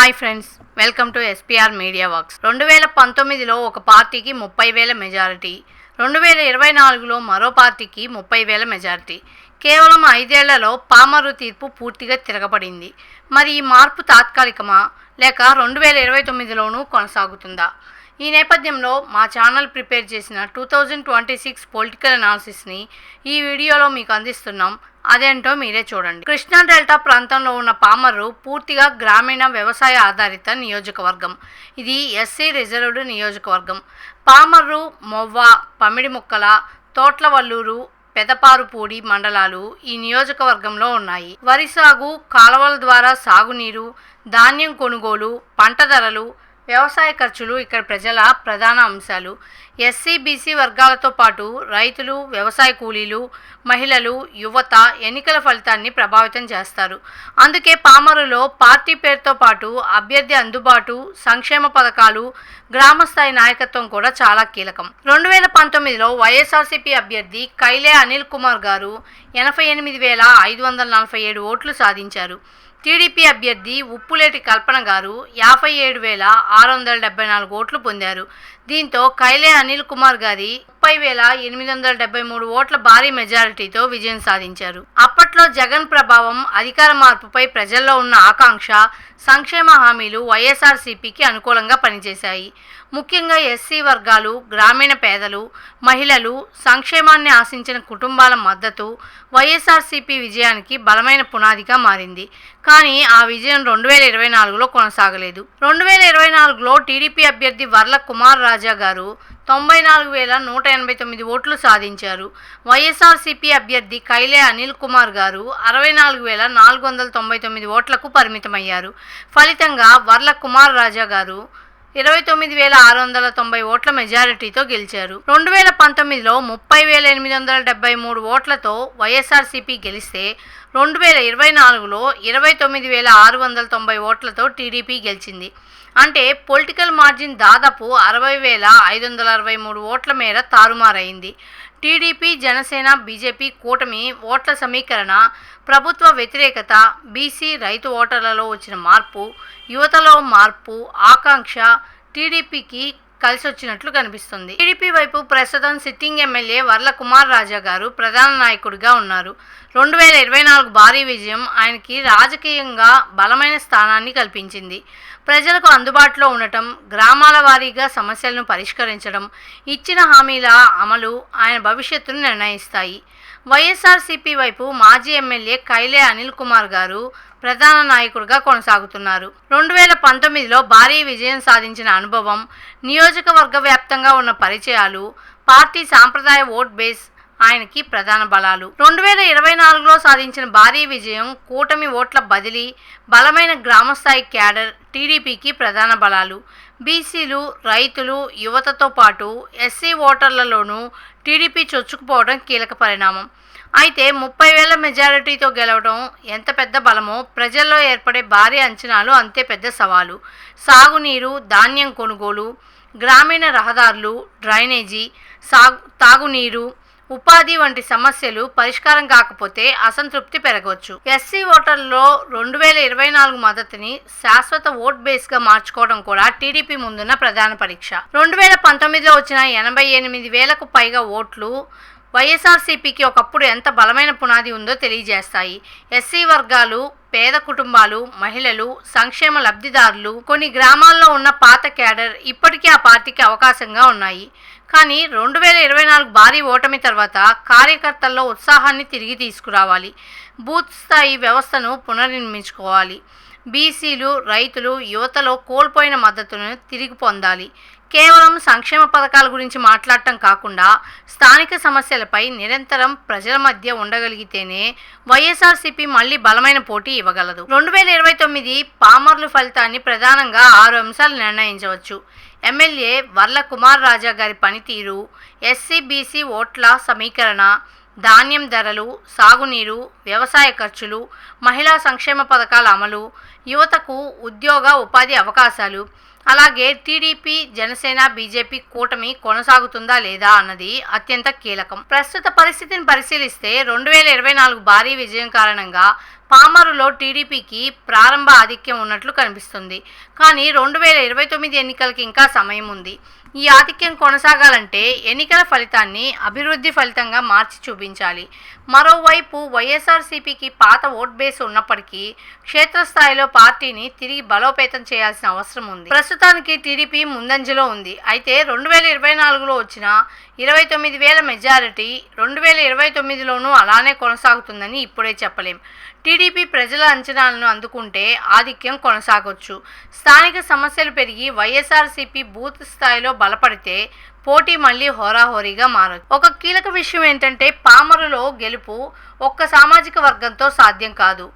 Hi friends, welcome to SPR media works. 2019లో ఒక పార్టీకి 30,000 మెజారిటీ, 2024లో మరో పార్టీకి 30,000 మెజారిటీ. కేవలం 5 ఏళ్లలో పామరు తీర్పు పూర్తిగా తిరగబడింది. మరి ఈ మార్పు తాత్కాలికమా లేక 2029లోనూ కొనసాగుతుందా? ఈ నేపథ్యంలో మా ఛానల్ ప్రిపేర్ చేసిన 2026 పొలిటికల్ అనాలిసిస్ని ఈ వీడియోలో మీకు అందిస్తున్నాం. అదేంటో మీరే చూడండి. కృష్ణా డెల్టా ప్రాంతంలో ఉన్న పామర్రు పూర్తిగా గ్రామీణ వ్యవసాయ ఆధారిత నియోజకవర్గం. ఇది ఎస్సీ రిజర్వ్డ్ నియోజకవర్గం. పామర్రు, మొవ్వ, పమిడిముక్కల, తోట్లవల్లూరు, పెదపారుపూడి మండలాలు ఈ నియోజకవర్గంలో ఉన్నాయి. వరి సాగు, కాలువల ద్వారా సాగునీరు, ధాన్యం కొనుగోలు, పంట ధరలు, వ్యవసాయ ఖర్చులు ఇక్కడ ప్రజల ప్రధాన అంశాలు. ఎస్సీ బీసీ వర్గాలతో పాటు రైతులు, వ్యవసాయ కూలీలు, మహిళలు, యువత ఎన్నికల ఫలితాన్ని ప్రభావితం చేస్తారు. అందుకే పామరులో పార్టీ పేరుతో పాటు అభ్యర్థి అందుబాటు, సంక్షేమ పథకాలు, గ్రామస్థాయి నాయకత్వం కూడా చాలా కీలకం. 2019లో వైఎస్ఆర్సీపీ అభ్యర్థి కైలే అనిల్ కుమార్ గారు 88,547 ఓట్లు సాధించారు. టీడీపీ అభ్యర్థి ఉప్పులేటి కల్పన గారు 57,674 ఓట్లు పొందారు. దీంతో కైలే అనిల్ కుమార్ గారి 30,873 ఓట్ల భారీ మెజారిటీతో విజయం సాధించారు. అప్పట్లో జగన్ ప్రభావం, అధికార మార్పుపై ప్రజల్లో ఉన్న ఆకాంక్ష, సంక్షేమ హామీలు వైఎస్ఆర్సీపీకి అనుకూలంగా పనిచేశాయి. ముఖ్యంగా ఎస్సీ వర్గాలు, గ్రామీణ పేదలు, మహిళలు, సంక్షేమాన్ని ఆశించిన కుటుంబాల మద్దతు వైఎస్ఆర్సీపీ విజయానికి బలమైన పునాదిగా మారింది. కానీ ఆ విజయం 2024లో కొనసాగలేదు. 2024లో టీడీపీ అభ్యర్థి వర్ల కుమార్ రాజా గారు 94,189 ఓట్లు సాధించారు. వైఎస్ఆర్సీపీ అభ్యర్థి కైలే అనిల్ కుమార్ గారు 64,499 ఓట్లకు పరిమితమయ్యారు. ఫలితంగా వర్ల కుమార్ రాజా గారు 29,690 ఓట్ల మెజారిటీతో గెలిచారు. 2019లో 30,873 ఓట్లతో వైఎస్ఆర్సీపీ గెలిస్తే 2024లో 29,690 ఓట్లతో టీడీపీ గెలిచింది. అంటే పొలిటికల్ మార్జిన్ దాదాపు 60,563 ఓట్ల మేర తారుమారైంది. టీడీపీ, జనసేన, బీజేపీ కూటమి ఓట్ల సమీకరణ, ప్రభుత్వ వ్యతిరేకత, బీసీ రైతు ఓటర్లలో వచ్చిన మార్పు, యువతలో మార్పు, ఆకాంక్ష టీడీపీకి కలిసొచ్చినట్లు కనిపిస్తుంది. టీడీపీ వైపు ప్రస్తుతం సిట్టింగ్ ఎమ్మెల్యే వర్ల కుమార్ రాజా గారు ప్రధాన నాయకుడిగా ఉన్నారు. 2024 భారీ విజయం ఆయనకి రాజకీయంగా బలమైన స్థానాన్ని కల్పించింది. ప్రజలకు అందుబాటులో ఉండటం, గ్రామాల వారీగా సమస్యలను పరిష్కరించడం, ఇచ్చిన హామీల అమలు ఆయన భవిష్యత్తును నిర్ణయిస్తాయి. వైఎస్ఆర్సీపీ వైపు మాజీ ఎమ్మెల్యే కైలే అనిల్ కుమార్ గారు ప్రధాన నాయకుడిగా కొనసాగుతున్నారు. 2019లో భారీ విజయం సాధించిన అనుభవం, నియోజకవర్గ వ్యాప్తంగా ఉన్న పరిచయాలు, పార్టీ సాంప్రదాయ ఓట్ బేస్ ఆయనకి ప్రధాన బలాలు. 2024లో సాధించిన భారీ విజయం, కూటమి ఓట్ల బదిలీ, బలమైన గ్రామస్థాయి క్యాడర్ టీడీపీకి ప్రధాన బలాలు. బీసీలు, రైతులు, యువతతో పాటు ఎస్సీ ఓటర్లలోనూ టీడీపీ చొచ్చుకుపోవడం కీలక పరిణామం. అయితే 30,000 మెజారిటీతో గెలవడం ఎంత పెద్ద బలమో ప్రజల్లో ఏర్పడే భారీ అంచనాలు అంతే పెద్ద సవాలు. సాగునీరు, ధాన్యం కొనుగోలు, గ్రామీణ రహదారులు, డ్రైనేజీ, తాగునీరు, ఉపాధి వంటి సమస్యలు పరిష్కారం కాకపోతే అసంతృప్తి పెరగవచ్చు. ఎస్సీ ఓటర్లలో 2024 మద్దతుని శాశ్వత ఓట్ బేస్గా మార్చుకోవడం కూడా టీడీపీ ముందున్న ప్రధాన పరీక్ష. 2019లో వచ్చిన 88,000కు పైగా ఓట్లు వైఎస్ఆర్సీపీకి ఒకప్పుడు ఎంత బలమైన పునాది ఉందో తెలియజేస్తాయి. ఎస్సీ వర్గాలు, పేద కుటుంబాలు, మహిళలు, సంక్షేమ లబ్ధిదారులు, కొన్ని గ్రామాల్లో ఉన్న పాత క్యాడర్ ఇప్పటికీ ఆ పార్టీకి అవకాశంగా ఉన్నాయి. కానీ 2024 భారీ ఓటమి తర్వాత కార్యకర్తల్లో ఉత్సాహాన్ని తిరిగి తీసుకురావాలి. బూత్ స్థాయి వ్యవస్థను పునర్నిర్మించుకోవాలి. బీసీలు, రైతులు, యువతలో కోల్పోయిన మద్దతును తిరిగి పొందాలి. కేవలం సంక్షేమ పథకాల గురించి మాట్లాడటం కాకుండా స్థానిక సమస్యలపై నిరంతరం ప్రజల మధ్య ఉండగలిగితేనే వైఎస్ఆర్సీపీ మళ్లీ బలమైన పోటీ ఇవ్వగలదు. 2029 పామర్లు ఫలితాన్ని ప్రధానంగా 6 అంశాలు నిర్ణయించవచ్చు. ఎమ్మెల్యే వర్ల కుమార్ రాజా గారి పనితీరు, ఎస్సీ బీసీ ఓట్ల సమీకరణ, ధాన్యం ధరలు, సాగునీరు, వ్యవసాయ ఖర్చులు, మహిళా సంక్షేమ పథకాల అమలు, యువతకు ఉద్యోగ ఉపాధి అవకాశాలు, అలాగే టీడీపీ, జనసేన, బీజేపీ కూటమి కొనసాగుతుందా లేదా అన్నది అత్యంత కీలకం. ప్రస్తుత పరిస్థితిని పరిశీలిస్తే 2024 భారీ విజయం కారణంగా పామరులో టీడీపీకి ప్రారంభ ఆధిక్యం ఉన్నట్లు కనిపిస్తుంది. కానీ 2029 ఎన్నికలకి ఇంకా సమయం ఉంది. ఈ ఆధిక్యం కొనసాగాలంటే ఎన్నికల ఫలితాన్ని అభివృద్ధి ఫలితంగా మార్చి చూపించాలి. మరోవైపు వైఎస్ఆర్సీపీకి పాత ఓట్ బేస్ ఉన్నప్పటికీ క్షేత్రస్థాయిలో పార్టీని తిరిగి బలోపేతం చేయాల్సిన అవసరం ఉంది. ప్రస్తుతానికి టీడీపీ ముందంజలో ఉంది. అయితే 2024లో వచ్చిన 29,000 మెజారిటీ 2029లోనూ అలానే కొనసాగుతుందని ఇప్పుడే చెప్పలేం. టీడీపీ ప్రజల అంచనాలను అందుకుంటే ఆధిక్యం కొనసాగొచ్చు. స్థానిక సమస్యలు పెరిగి వైఎస్ఆర్సీపీ బూత్ స్థాయిలో బలపడితే పోటీ మళ్ళీ హోరాహోరీగా మారచ్చు. ఒక కీలక విషయం ఏంటంటే పామరులో గెలుపు ఒక్క సామాజిక వర్గంతో సాధ్యం కాదు.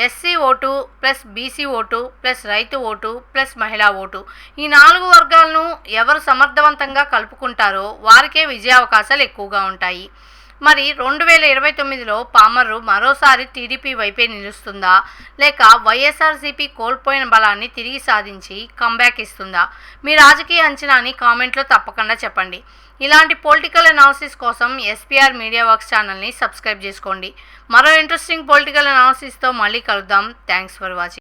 SC vote plus BC vote plus రైతు ఓటు ప్లస్ మహిళా ఓటు, ఈ 4 వర్గాలను ఎవరు సమర్థవంతంగా కలుపుకుంటారో వారికే విజయావకాశాలు ఎక్కువగా ఉంటాయి. మరి 2029లో పామర్రు మరోసారి టీడీపీ వైపే నిలుస్తుందా, లేక వైఎస్ఆర్సీపీ కోల్పోయిన బలాన్ని తిరిగి సాధించి కంబ్యాక్ ఇస్తుందా? మీ రాజకీయ అంచనాని కామెంట్లో తప్పకుండా చెప్పండి. ఇలాంటి పొలిటికల్ అనాలిసిస్ కోసం ఎస్పీఆర్ మీడియా వర్క్స్ ఛానల్ని సబ్స్క్రైబ్ చేసుకోండి. మరో ఇంట్రెస్టింగ్ పొలిటికల్ అనాలిసిస్తో మళ్ళీ కలుద్దాం. Thanks for watching.